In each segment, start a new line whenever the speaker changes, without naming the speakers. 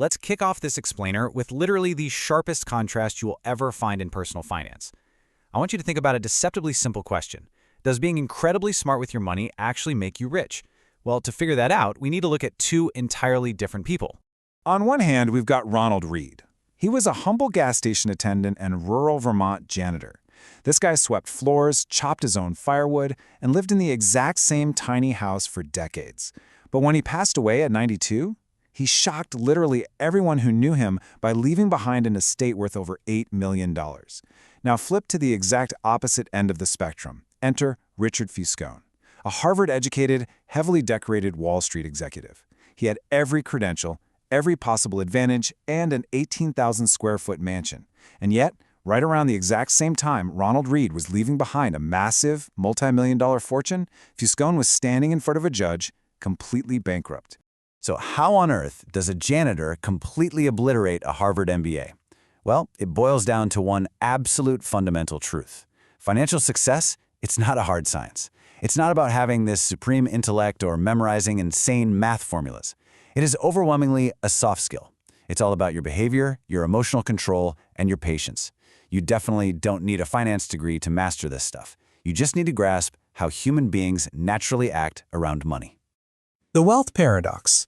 let's kick off this explainer with literally the sharpest contrast you will ever find in personal finance. I want you to think about a deceptively simple question. Does being incredibly smart with your money actually make you rich? Well, to figure that out, we need to look at two entirely different people.
On one hand, we've got Ronald Read. He was a humble gas station attendant and rural Vermont janitor. This guy swept floors, chopped his own firewood, and lived in the exact same tiny house for decades. But when he passed away at 92, he shocked literally everyone who knew him by leaving behind an estate worth over $8 million. Now flip to the exact opposite end of the spectrum. Enter Richard Fuscone, a Harvard-educated, heavily decorated Wall Street executive. He had every credential, every possible advantage, and an 18,000-square-foot mansion. And yet, right around the exact same time Ronald Read was leaving behind a massive, multi-million-dollar fortune, Fuscone was standing in front of a judge, completely bankrupt.
So how on earth does a janitor completely obliterate a Harvard MBA? Well, it boils down to one absolute fundamental truth. Financial success, it's not a hard science. It's not about having this supreme intellect or memorizing insane math formulas. It is overwhelmingly a soft skill. It's all about your behavior, your emotional control, and your patience. You definitely don't need a finance degree to master this stuff. You just need to grasp how human beings naturally act around money.
The wealth paradox.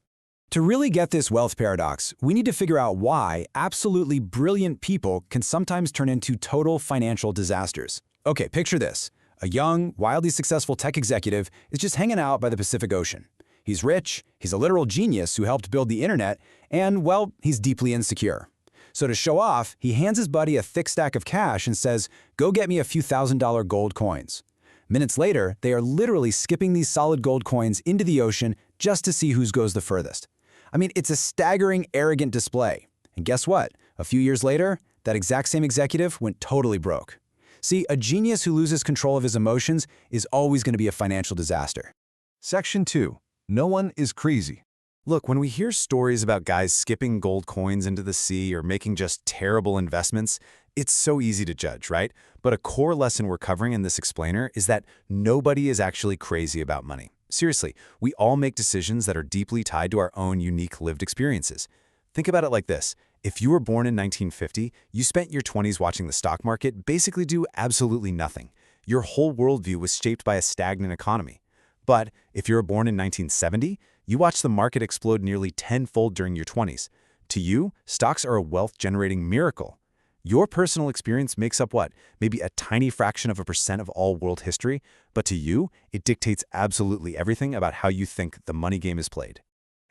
To really get this wealth paradox, we need to figure out why absolutely brilliant people can sometimes turn into total financial disasters. Okay, picture this. A young, wildly successful tech executive is just hanging out by the Pacific Ocean. He's rich, he's a literal genius who helped build the internet, and, well, he's deeply insecure. So to show off, he hands his buddy a thick stack of cash and says, "Go get me a few $1,000 gold coins." Minutes later, they are literally skipping these solid gold coins into the ocean just to see who goes the furthest. I mean, it's a staggering, arrogant display. And guess what? A few years later, that exact same executive went totally broke. See, a genius who loses control of his emotions is always going to be a financial disaster.
Section 2. No one is crazy. Look, when we hear stories about guys skipping gold coins into the sea or making just terrible investments, it's so easy to judge, right? But a core lesson we're covering in this explainer is that nobody is actually crazy about money. Seriously, we all make decisions that are deeply tied to our own unique lived experiences. Think about it like this. If you were born in 1950, you spent your 20s watching the stock market basically do absolutely nothing. Your whole worldview was shaped by a stagnant economy. But if you were born in 1970, you watched the market explode nearly tenfold during your 20s. To you, stocks are a wealth-generating miracle. Your personal experience makes up what? Maybe a tiny fraction of a percent of all world history, but to you, it dictates absolutely everything about how you think the money game is played.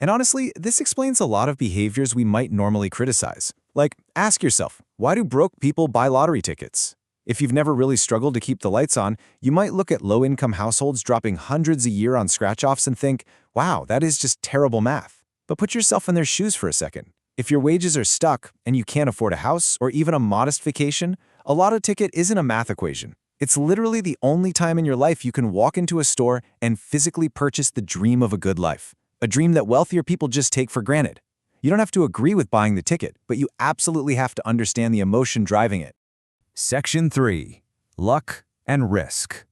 And honestly, this explains a lot of behaviors we might normally criticize. Like, ask yourself, why do broke people buy lottery tickets? If you've never really struggled to keep the lights on, you might look at low-income households dropping hundreds a year on scratch-offs and think, wow, that is just terrible math. But put yourself in their shoes for a second. If your wages are stuck and you can't afford a house or even a modest vacation, a lotto ticket isn't a math equation. It's literally the only time in your life you can walk into a store and physically purchase the dream of a good life, a dream that wealthier people just take for granted. You don't have to agree with buying the ticket, but you absolutely have to understand the emotion driving it.
Section 3. Luck and risk.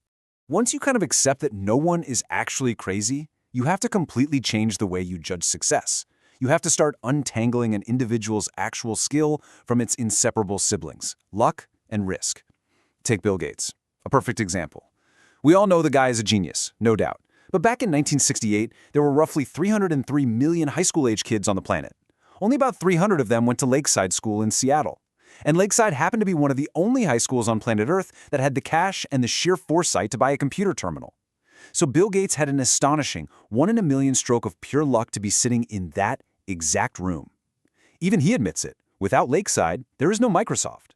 Once you kind of accept that no one is actually crazy, you have to completely change the way you judge success. You have to start untangling an individual's actual skill from its inseparable siblings, luck and risk. Take Bill Gates, a perfect example. We all know the guy is a genius, no doubt. But back in 1968, there were roughly 303 million high school-age kids on the planet. Only about 300 of them went to Lakeside School in Seattle. And Lakeside happened to be one of the only high schools on planet Earth that had the cash and the sheer foresight to buy a computer terminal. So Bill Gates had an astonishing 1 in a million stroke of pure luck to be sitting in that exact room. Even he admits it. Without Lakeside, there is no Microsoft.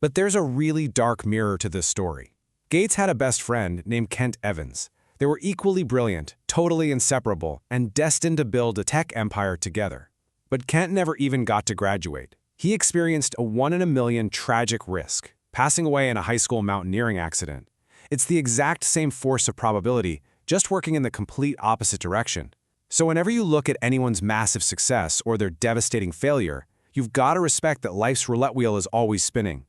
But there's a really dark mirror to this story. Gates had a best friend named Kent Evans. They were equally brilliant, totally inseparable, and destined to build a tech empire together. But Kent never even got to graduate. He experienced a 1 in a million tragic risk, passing away in a high school mountaineering accident. It's the exact same force of probability, just working in the complete opposite direction. So whenever you look at anyone's massive success or their devastating failure, you've got to respect that life's roulette wheel is always spinning.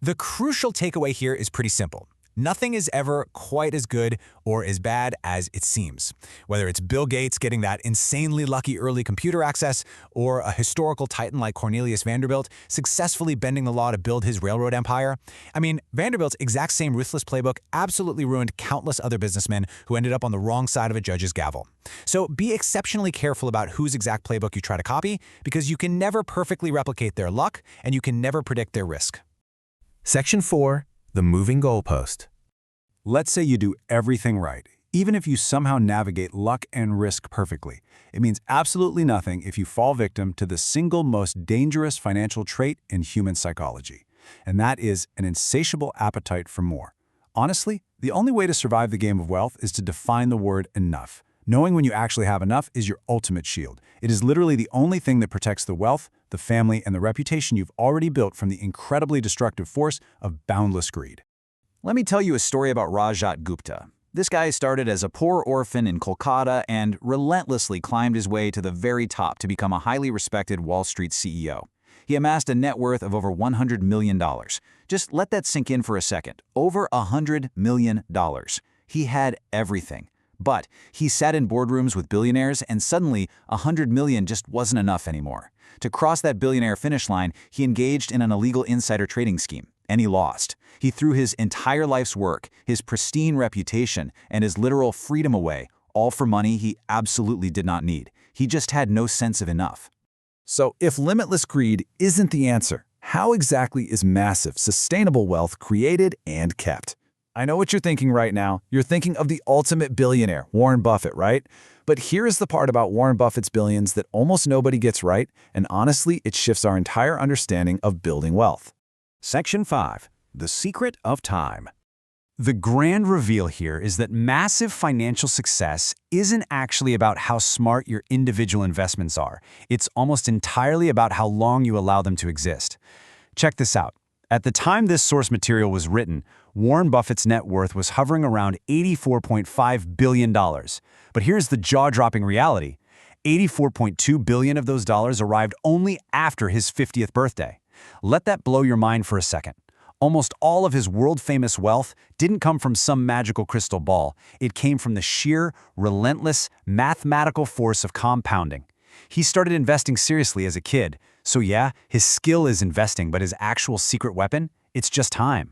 The crucial takeaway here is pretty simple. Nothing is ever quite as good or as bad as it seems. Whether it's Bill Gates getting that insanely lucky early computer access, or a historical titan like Cornelius Vanderbilt successfully bending the law to build his railroad empire. I mean, Vanderbilt's exact same ruthless playbook absolutely ruined countless other businessmen who ended up on the wrong side of a judge's gavel. So be exceptionally careful about whose exact playbook you try to copy, because you can never perfectly replicate their luck and you can never predict their risk.
Section 4. The moving goalpost.
Let's say you do everything right. Even if you somehow navigate luck and risk perfectly, it means absolutely nothing if you fall victim to the single most dangerous financial trait in human psychology, and that is an insatiable appetite for more. Honestly, the only way to survive the game of wealth is to define the word enough. Knowing when you actually have enough is your ultimate shield. It is literally the only thing that protects the wealth, the family, and the reputation you've already built from the incredibly destructive force of boundless greed.
Let me tell you a story about Rajat Gupta. This guy started as a poor orphan in Kolkata and relentlessly climbed his way to the very top to become a highly respected Wall Street CEO. He amassed a net worth of over $100 million. Just let that sink in for a second. Over $100 million. He had everything. But he sat in boardrooms with billionaires, and suddenly $100 million just wasn't enough anymore. To cross that billionaire finish line, he engaged in an illegal insider trading scheme, and he lost. He threw his entire life's work, his pristine reputation, and his literal freedom away, all for money he absolutely did not need. He just had no sense of enough.
So if limitless greed isn't the answer, how exactly is massive, sustainable wealth created and kept? I know what you're thinking right now. You're thinking of the ultimate billionaire, Warren Buffett, right? But here is the part about Warren Buffett's billions that almost nobody gets right, and honestly, it shifts our entire understanding of building wealth.
Section 5. The secret of time.
The grand reveal here is that massive financial success isn't actually about how smart your individual investments are. It's almost entirely about how long you allow them to exist. Check this out. At the time this source material was written, Warren Buffett's net worth was hovering around $84.5 billion. But here's the jaw-dropping reality. $84.2 billion of those dollars arrived only after his 50th birthday. Let that blow your mind for a second. Almost all of his world-famous wealth didn't come from some magical crystal ball. It came from the sheer, relentless, mathematical force of compounding. He started investing seriously as a kid. So yeah, his skill is investing, but his actual secret weapon? It's just time.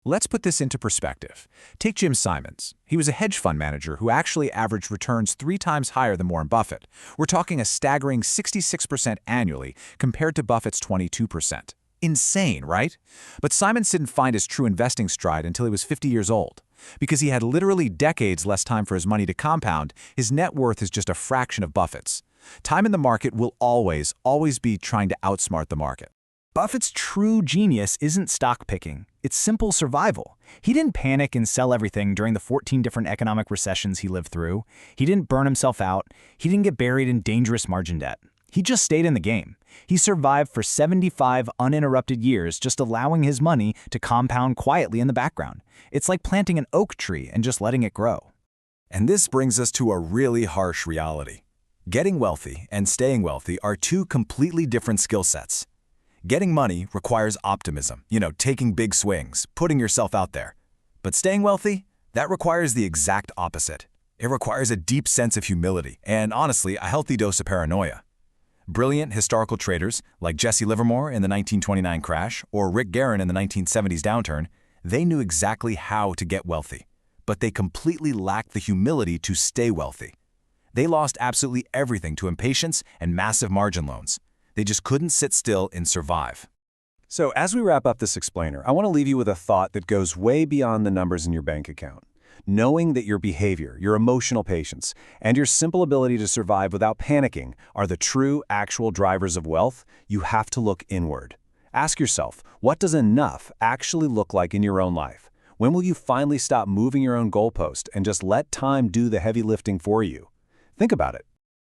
Let's put this into perspective. Take Jim Simons. He was a hedge fund manager who actually averaged returns 3 times higher than Warren Buffett. We're talking a staggering 66% annually compared to Buffett's 22%. Insane, right? But Simons didn't find his true investing stride until he was 50 years old. Because he had literally decades less time for his money to compound, his net worth is just a fraction of Buffett's. Time in the market will always be trying to outsmart the market.
Buffett's true genius isn't stock picking. It's simple survival. He didn't panic and sell everything during the 14 different economic recessions he lived through. He didn't burn himself out. He didn't get buried in dangerous margin debt. He just stayed in the game. He survived for 75 uninterrupted years, just allowing his money to compound quietly in the background. It's like planting an oak tree and just letting it grow.
And this brings us to a really harsh reality. Getting wealthy and staying wealthy are two completely different skill sets. Getting money requires optimism, taking big swings, putting yourself out there. But staying wealthy, that requires the exact opposite. It requires a deep sense of humility and, honestly, a healthy dose of paranoia. Brilliant historical traders like Jesse Livermore in the 1929 crash or Rick Guerin in the 1970s downturn, they knew exactly how to get wealthy, but they completely lacked the humility to stay wealthy. They lost absolutely everything to impatience and massive margin loans. They just couldn't sit still and survive. So as we wrap up this explainer, I want to leave you with a thought that goes way beyond the numbers in your bank account. Knowing that your behavior, your emotional patience, and your simple ability to survive without panicking are the true, actual drivers of wealth, you have to look inward. Ask yourself, what does enough actually look like in your own life? When will you finally stop moving your own goalpost and just let time do the heavy lifting for you? Think about it.